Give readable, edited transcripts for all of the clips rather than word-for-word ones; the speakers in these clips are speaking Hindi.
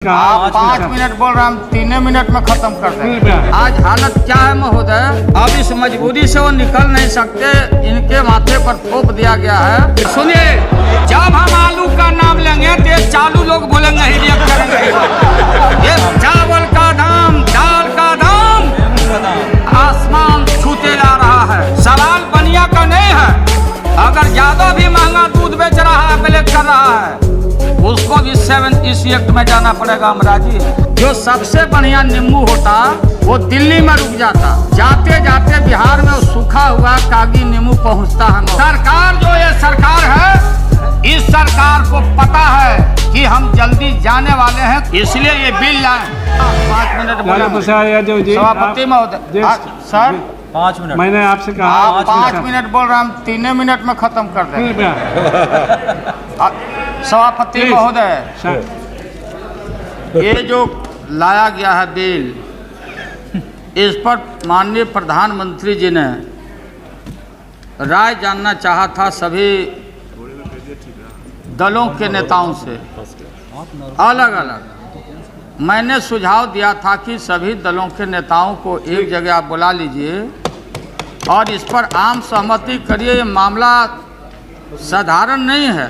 आप 5 मिनट बोल रहे हैं, हम 3 मिनट में खत्म कर देंगे। आज हालत क्या है महोदय, अब इस मजबूरी से वो निकल नहीं सकते, इनके माथे पर थोप दिया गया है। सुनिए, जब हम आलू का नाम लेंगे तो चालू लोग बोलेंगे हिरियत करेंगे। ये चावल का दाम, दाल का दाम आसमान छूते जा रहा है। सवाल बनिया का नहीं है, अगर ज्यादा भी महंगा दूध बेच रहा है, ब्लैक कर रहा है, उसको भी 7 इसी एक्ट में जाना पड़ेगा। अमराजी जो सबसे बढ़िया नींबू होता वो दिल्ली में रुक जाता, जाते जाते बिहार में वो सूखा हुआ कागजी नींबू पहुंचता है। सरकार जो ये सरकार है, इस सरकार को पता है कि हम जल्दी जाने वाले हैं, इसलिए ये बिल लाए। 5 मिनट बोला सभापति महोदय। सर 5 मिनट मैंने आपसे कहा, आप 5 मिनट बोल रहे हैं, हम 3 मिनट में खत्म कर देंगे। सभापति महोदय, ये जो लाया गया है बिल, इस पर माननीय प्रधानमंत्री जी ने राय जानना चाहा था सभी दलों के नेताओं से अलग अलग। मैंने सुझाव दिया था कि सभी दलों के नेताओं को एक जगह आप बुला लीजिए और इस पर आम सहमति करिए। ये मामला साधारण नहीं है,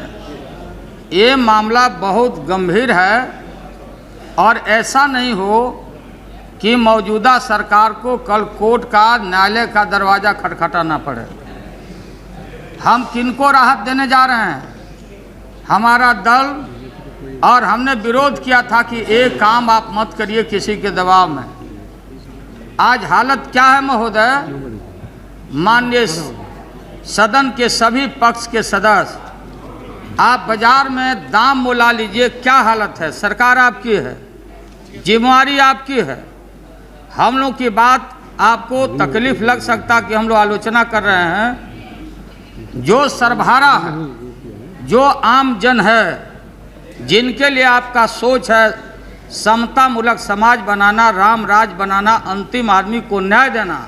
ये मामला बहुत गंभीर है और ऐसा नहीं हो कि मौजूदा सरकार को कल कोर्ट का, न्यायालय का दरवाज़ा खटखटाना पड़े। हम किनको राहत देने जा रहे हैं? हमारा दल और हमने विरोध किया था कि एक काम आप मत करिए किसी के दबाव में। आज हालत क्या है महोदय, माननीय सदन के सभी पक्ष के सदस्य, आप बाजार में दाम मोला लीजिए, क्या हालत है। सरकार आपकी है, जिम्मेवारी आपकी है। हम लोग की बात आपको तकलीफ लग सकता कि हम लोग आलोचना कर रहे हैं। जो सर्वहारा है, जो आम जन है, जिनके लिए आपका सोच है समता मूलक समाज बनाना, राम राज बनाना, अंतिम आदमी को न्याय देना,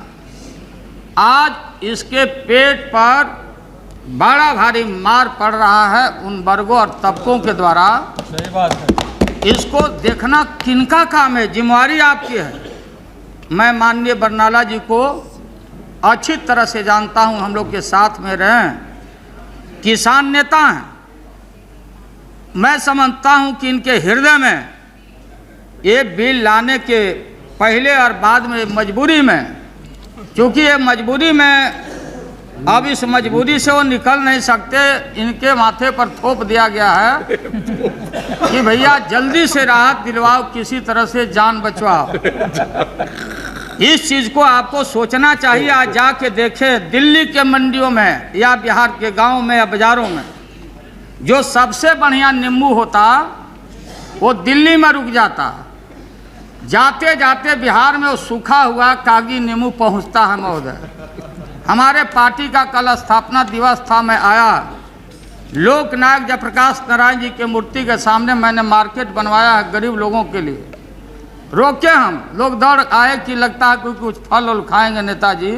आज इसके पेट पर बड़ा भारी मार पड़ रहा है उन वर्गों और तबकों के द्वारा। सही बात है। इसको देखना किनका काम है, जिम्मेवारी आपकी है। मैं माननीय बरनाला जी को अच्छी तरह से जानता हूं, हम लोग के साथ में रहे, किसान नेता हैं। मैं समझता हूं कि इनके हृदय में ये बिल लाने के पहले और बाद में मजबूरी में, क्योंकि ये मजबूरी में, अब इस मजबूरी से वो निकल नहीं सकते, इनके माथे पर थोप दिया गया है कि भैया जल्दी से राहत दिलवाओ, किसी तरह से जान बचवाओ। इस चीज़ को आपको सोचना चाहिए। आज जाके देखें दिल्ली के मंडियों में या बिहार के गांव में या बाज़ारों में, जो सबसे बढ़िया नींबू होता वो दिल्ली में रुक जाता, जाते जाते बिहार में वो सूखा हुआ कागजी नींबू पहुँचता है महोदय। हमारे पार्टी का कल स्थापना दिवस था, मैं आया, लोकनायक जयप्रकाश नारायण जी के मूर्ति के सामने मैंने मार्केट बनवाया है गरीब लोगों के लिए। रोके हम लोग, दौड़ आए कि लगता है कोई कुछ फल उल खाएंगे नेताजी,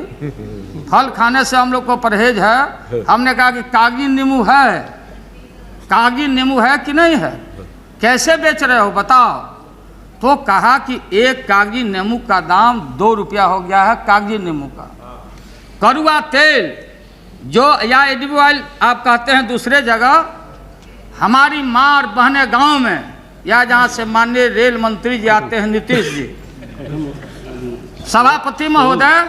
फल खाने से हम लोग को परहेज है। हमने कहा कि कागजी नींबू है, कागजी नींबू है कि नहीं है, कैसे बेच रहे हो बताओ। तो कहा कि एक कागजी नींबू का दाम 2 रुपया हो गया है। कागजी नींबू का कड़वा तेल, जो या एडिबल ऑयल आप कहते हैं दूसरे जगह, हमारी माँ और बहनें गांव में, या जहाँ से माननीय रेल मंत्री जी आते हैं नीतीश जी, सभापति महोदय,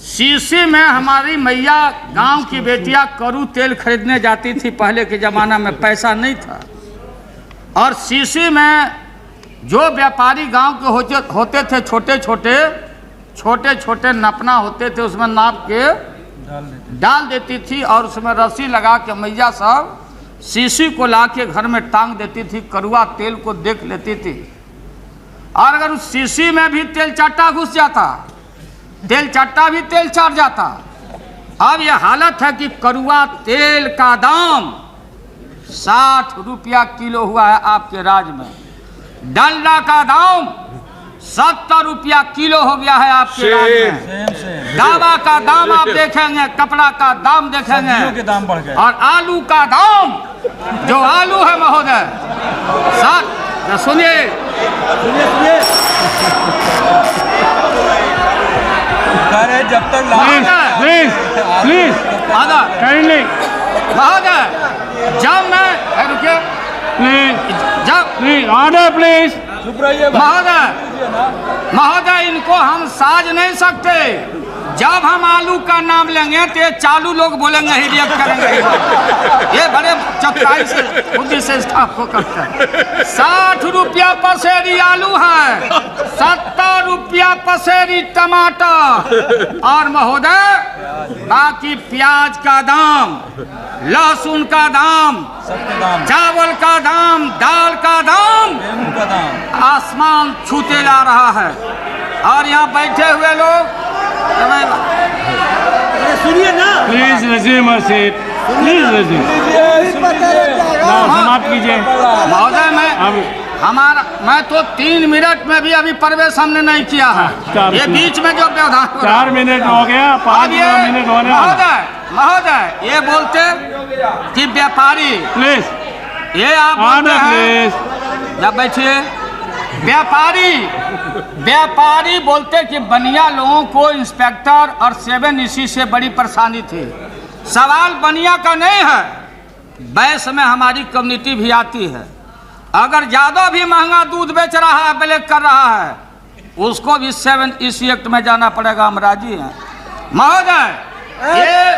शीशी में हमारी मैया गांव की बेटियां कड़ू तेल खरीदने जाती थी। पहले के ज़माना में पैसा नहीं था, और शीशी में जो व्यापारी गांव के होते थे, छोटे छोटे नपना होते थे, उसमें नाप के डाल देती थी और उसमें रस्सी लगा के मैया साहब शीशी को ला के घर में टांग देती थी, कड़वा तेल को देख लेती थी। और अगर उस शीशी में भी तेल चट्टा घुस जाता, तेल चट्टा भी तेल चाट जाता। अब यह हालत है कि कड़वा तेल का दाम 60 रुपया किलो हुआ है आपके राज्य में। डलडा का दाम 70 रुपया किलो हो गया है आपके राज्य में। दावा का दाम आप देखेंगे, कपड़ा का दाम देखेंगे, के दाम बढ़ गए। और आलू का दाम, जो आलू है महोदय, तो सुनिए, कह रहे जब तक प्लीज महोदय, काइंडली महोदय, जब मैं रुकिए, जब ऑर्डर प्लीज। चुप रहिए महोदय, इनको हम साज नहीं सकते। जब हम आलू का नाम लेंगे तो ये चालू लोग बोलेंगे ही रिएक्ट करेंगे। ये बड़े चतुराई से बुद्धि से स्टाफ को करते हैं। 60 रुपया पसेरी आलू है, 70 रुपया पसेरी टमाटर, और महोदय बाकी प्याज का दाम, लहसुन का दाम, सबके दाम, चावल का दाम, दाल का दाम, गेहूं का दाम, आसमान छूते जा रहा है। और यहाँ बैठे हुए लोग सुनिए ना, please resume your seat, please resume. समाप्त कीजिए। महोदय, मैं तो 3 मिनट में भी अभी प्रवेश हमने नहीं किया है। ये बीच में जो व्यवधान हो रहा है। 4 मिनट हो गया, 5 मिनट होने वाला। महोदय, ये बोलते कि व्यापारी, प्लीज ये आप बोलते ऑर्डर हैं, प्लीज। जब बैठिए, व्यापारी बोलते कि बनिया लोगों को इंस्पेक्टर और 7 इसी से बड़ी परेशानी थी। सवाल बनिया का नहीं है, वैश्य में हमारी कम्युनिटी भी आती है। अगर ज़्यादा भी महंगा दूध बेच रहा है, ब्लैक कर रहा है, उसको भी 7 इसी एक्ट में जाना पड़ेगा। हम राजी हैं। महोदय, ये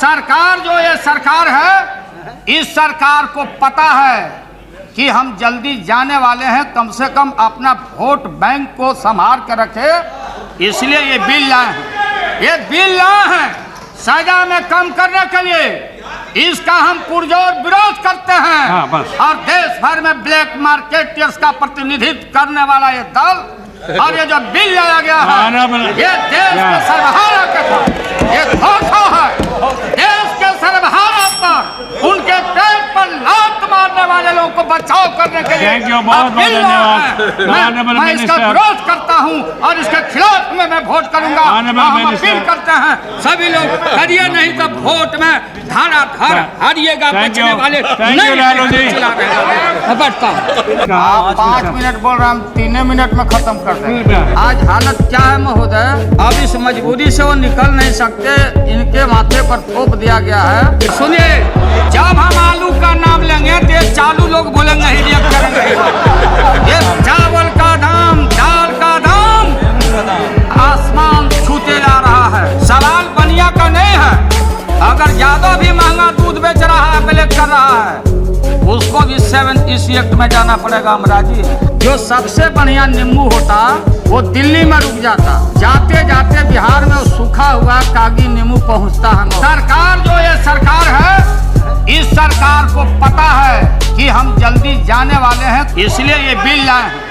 सरकार जो ये सरकार है, इस सरकार को पता है कि हम जल्दी जाने वाले हैं, कम से कम अपना वोट बैंक को संभाल कर रखे, इसलिए ये बिल लाए हैं। ये बिल लाए हैं सजा में कम करने के लिए। इसका हम पुरजोर विरोध करते हैं। हाँ, बस। और देश भर में ब्लैक मार्केटर्स का प्रतिनिधित्व करने वाला ये दल और ये जो बिल लाया गया है, ये देश के सर्वहारा के ये धोखा है। देश के सर्वहारा पर उनके पेट पर लात मारने वाले लोगों को बचाव करने के लिए थैंक यू, बहुत बहुत धन्यवाद। मैं इसका विरोध करता हूं और इसके खिलाफ में मैं वोट करूंगा। हम अपील करते हैं सभी लोग, करिए नहीं तो वोट में धाराधर हारिएगा। बचने वाले नहीं चला रहे। बैठता हूं। आप 5 मिनट बोल रहे हैं, हम 3 मिनट में खत्म कर दें। आज हालत क्या है महोदय, अब इस मजबूरी से वो निकल नहीं सकते, इनके माथे पर थोप दिया गया है। सुनिए, जब हम आलू का नाम लेंगे तो ये चालू लोग बोलेंगे ही रिएक्ट करेंगे। ये चावल का दाम, दाल का दाम, आसमान छूते जा रहा है। सवाल बनिया का नहीं है। अगर ज्यादा भी महंगा दूध बेच रहा है, ब्लैक कर रहा है, उसको भी 7 इसी एक्ट में जाना पड़ेगा। हम राजी हैं। जो सबसे बढ़िया नींबू होता वो दिल्ली में रुक जाता, जाते जाते बिहार में सूखा हुआ कागी नींबू पहुंचता है। सरकार जो ये सरकार है, इस सरकार को पता है कि हम जल्दी जाने वाले हैं, इसलिए ये बिल लाए हैं।